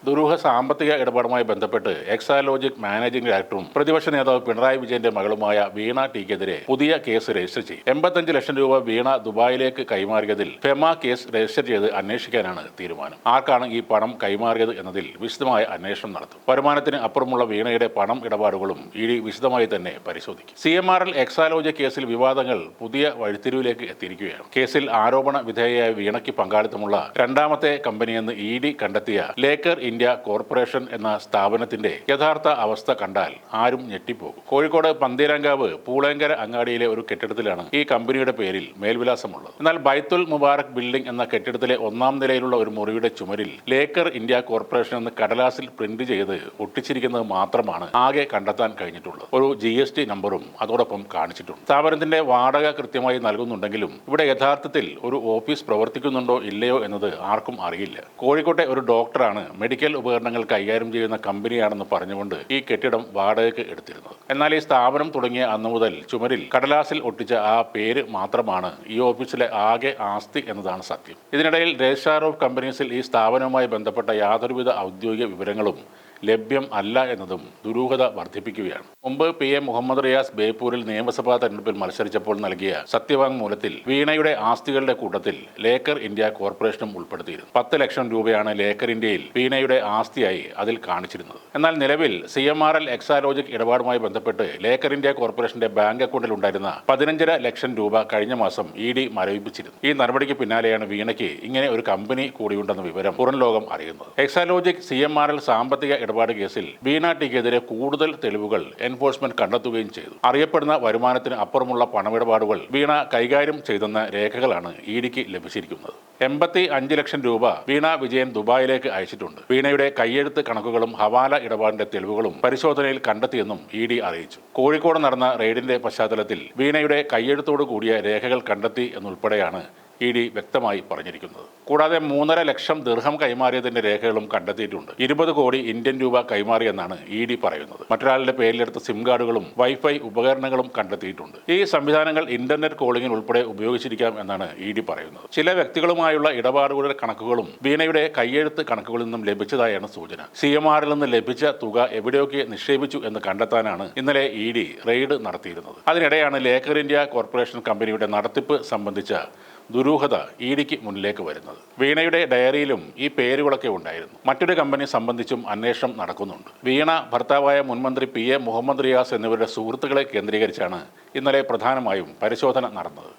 ദുരൂഹ സാമ്പത്തിക ഇടപാടുമായി ബന്ധപ്പെട്ട് എക്സാലോജിക് മാനേജിംഗ് ഡയറക്ടറും പ്രതിപക്ഷ നേതാവ് പിണറായി വിജയന്റെ മകളുമായ വീണ ടിക്കെതിരെ പുതിയ കേസ് രജിസ്റ്റർ ചെയ്യും. 85 ലക്ഷം രൂപ വീണ ദുബായിലേക്ക് കൈമാറിയതിൽ ഫെമ കേസ് രജിസ്റ്റർ ചെയ്ത് അന്വേഷിക്കാനാണ് തീരുമാനം. ആർക്കാണ് ഈ പണം കൈമാറിയത് എന്നതിൽ വിശദമായ അന്വേഷണം നടത്തും. വരുമാനത്തിന് അപ്പുറമുള്ള വീണയുടെ പണം ഇടപാടുകളും ഇഡി വിശദമായി തന്നെ പരിശോധിക്കും. CMRL എക്സാലോജിക് കേസിൽ വിവാദങ്ങൾ പുതിയ വഴിത്തിരിവിലേക്ക് എത്തിയിരിക്കുകയാണ്. കേസിൽ ആരോപണ വിധേയയായ വീണയ്ക്ക് പങ്കാളിത്തമുള്ള രണ്ടാമത്തെ കമ്പനിയെന്ന് ഇഡി കണ്ടെത്തിയ ലേക്കർ ഇന്ത്യ കോർപ്പറേഷൻ എന്ന സ്ഥാപനത്തിന്റെ യഥാർത്ഥ അവസ്ഥ കണ്ടാൽ ആരും ഞെട്ടിപ്പോകും. കോഴിക്കോട് പന്തീരാങ്കാവ് പൂളേങ്കര അങ്ങാടിയിലെ ഒരു കെട്ടിടത്തിലാണ് ഈ കമ്പനിയുടെ പേരിൽ മേൽവിലാസമുള്ളത്. എന്നാൽ ബൈത്തുൽ മുബാറക് ബിൽഡിംഗ് എന്ന കെട്ടിടത്തിലെ 1-ാം നിലയിലുള്ള ഒരു മുറിയുടെ ചുമരിൽ ലേക്കർ ഇന്ത്യ കോർപ്പറേഷൻ എന്ന് കടലാസിൽ പ്രിന്റ് ചെയ്ത് ഒട്ടിച്ചിരിക്കുന്നത് മാത്രമാണ് ആകെ കണ്ടെത്താൻ കഴിഞ്ഞിട്ടുള്ളത്. ഒരു GST നമ്പറും അതോടൊപ്പം കാണിച്ചിട്ടുണ്ട്. സ്ഥാപനത്തിന്റെ വാടക കൃത്യമായി നൽകുന്നുണ്ടെങ്കിലും ഇവിടെ യഥാർത്ഥത്തിൽ ഒരു ഓഫീസ് പ്രവർത്തിക്കുന്നുണ്ടോ ഇല്ലയോ എന്നത് ആർക്കും അറിയില്ല. കോഴിക്കോട്ടെ ഒരു ഡോക്ടറാണ് മെഡിക്കൽ ഉപകരണങ്ങൾ കൈകാര്യം ചെയ്യുന്ന കമ്പനിയാണെന്ന് പറഞ്ഞുകൊണ്ട് ഈ കെട്ടിടം വാടകയ്ക്ക് എടുത്തിരുന്നത്. എന്നാൽ ഈ സ്ഥാപനം തുടങ്ങിയ അന്നു മുതൽ ചുമരിൽ കടലാസിൽ ഒട്ടിച്ച ആ പേര് മാത്രമാണ് ഈ ഓഫീസിലെ ആകെ ആസ്തി എന്നതാണ് സത്യം. ഇതിനിടയിൽ രജിസ്ട്രാർ ഓഫ് കമ്പനീസിൽ ഈ സ്ഥാപനവുമായി ബന്ധപ്പെട്ട യാതൊരുവിധ ഔദ്യോഗിക വിവരങ്ങളും ലഭ്യം അല്ല എന്നതും ദുരൂഹത വർദ്ധിപ്പിക്കുകയാണ്. മുമ്പ് PM മുഹമ്മദ് റിയാസ് ബേപ്പൂരിൽ നിയമസഭാ തെരഞ്ഞെടുപ്പിൽ മത്സരിച്ചപ്പോൾ നൽകിയ സത്യവാങ്മൂലത്തിൽ വീണയുടെ ആസ്തികളുടെ കൂട്ടത്തിൽ ലേക്കർ ഇന്ത്യ കോർപ്പറേഷനും ഉൾപ്പെടുത്തിയിരുന്നു. 10 ലക്ഷം രൂപയാണ് ലേക്കർ ഇന്ത്യയിൽ വീണയുടെ ആസ്തിയായി അതിൽ കാണിച്ചിരുന്നത്. എന്നാൽ നിലവിൽ CMRL എക്സാലോജിക് ഇടപാടുമായി ബന്ധപ്പെട്ട് ലേക്കർ ഇന്ത്യ കോർപ്പറേഷന്റെ ബാങ്ക് അക്കൗണ്ടിൽ ഉണ്ടായിരുന്ന 15.5 ലക്ഷം രൂപ കഴിഞ്ഞ മാസം ED മരവിപ്പിച്ചിരുന്നു. ഈ നടപടിക്ക് പിന്നാലെയാണ് വീണയ്ക്ക് ഇങ്ങനെ ഒരു കമ്പനി കൂടിയുണ്ടെന്ന വിവരം പുറം ലോകം അറിയുന്നത്. എക്സാലോജിക് CMRL സാമ്പത്തിക ഇടപാട് കേസിൽ വീണ ടിക്കെതിരെ കൂടുതൽ തെളിവുകൾ എൻഫോഴ്സ്മെന്റ് കണ്ടെത്തുകയും ചെയ്തു. അറിയപ്പെടുന്ന വരുമാനത്തിന് അപ്പുറമുള്ള പണമിടപാടുകൾ വീണ കൈകാര്യം ചെയ്തെന്ന രേഖകളാണ് ഇഡിക്ക് ലഭിച്ചിരിക്കുന്നത്. 85 ലക്ഷം രൂപ വീണ വിജയൻ ദുബായിലേക്ക് അയച്ചിട്ടുണ്ട്. വീണയുടെ കയ്യെഴുത്ത് കണക്കുകളും ഹവാല ഇടപാടിന്റെ തെളിവുകളും പരിശോധനയിൽ കണ്ടെത്തിയെന്നും ED അറിയിച്ചു. കോഴിക്കോട് നടന്ന റെയ്ഡിന്റെ പശ്ചാത്തലത്തിൽ വീണയുടെ കയ്യെഴുത്തോടു കൂടിയ രേഖകൾ കണ്ടെത്തി എന്നുൾപ്പെടെയാണ് ED വ്യക്തമായി പറഞ്ഞിരിക്കുന്നത്. കൂടാതെ 3.5 ലക്ഷം ദിർഹം കൈമാറിയതിന്റെ രേഖകളും കണ്ടെത്തിയിട്ടുണ്ട്. 20 കോടി ഇന്ത്യൻ രൂപ കൈമാറിയെന്നാണ് ED പറയുന്നത്. മറ്റൊരാളുടെ പേരിലെടുത്ത സിം കാർഡുകളും വൈഫൈ ഉപകരണങ്ങളും കണ്ടെത്തിയിട്ടുണ്ട്. ഈ സംവിധാനങ്ങൾ ഇന്റർനെറ്റ് കോളിംഗിൽ ഉൾപ്പെടെ ഉപയോഗിച്ചിരിക്കാം എന്നാണ് ED പറയുന്നത്. ചില വ്യക്തികളുമായുള്ള ഇടപാടുകളുടെ കണക്കുകളും വീണയുടെ കയ്യെഴുത്ത് കണക്കുകളിൽ നിന്നും ലഭിച്ചതായാണ് സൂചന. CMRL നിന്ന് ലഭിച്ച തുക എവിടെയൊക്കെ നിക്ഷേപിച്ചു എന്ന് കണ്ടെത്താനാണ് ഇന്നലെ ED റെയ്ഡ് നടത്തിയിരുന്നത്. അതിനിടെയാണ് ലേക്കർ ഇന്ത്യ കോർപ്പറേഷൻ കമ്പനിയുടെ നടത്തിപ്പ് സംബന്ധിച്ച ദുരൂഹത EDക്ക് മുന്നിലേക്ക് വരുന്നത്. വീണയുടെ ഡയറിയിലും ഈ പേരുകളൊക്കെ ഉണ്ടായിരുന്നു. മറ്റൊരു കമ്പനി സംബന്ധിച്ചും അന്വേഷണം നടക്കുന്നുണ്ട്. വീണ, ഭർത്താവായ മുൻമന്ത്രി PM മുഹമ്മദ് റിയാസ് എന്നിവരുടെ സുഹൃത്തുക്കളെ കേന്ദ്രീകരിച്ചാണ് ഇന്നലെ പ്രധാനമായും പരിശോധന നടന്നത്.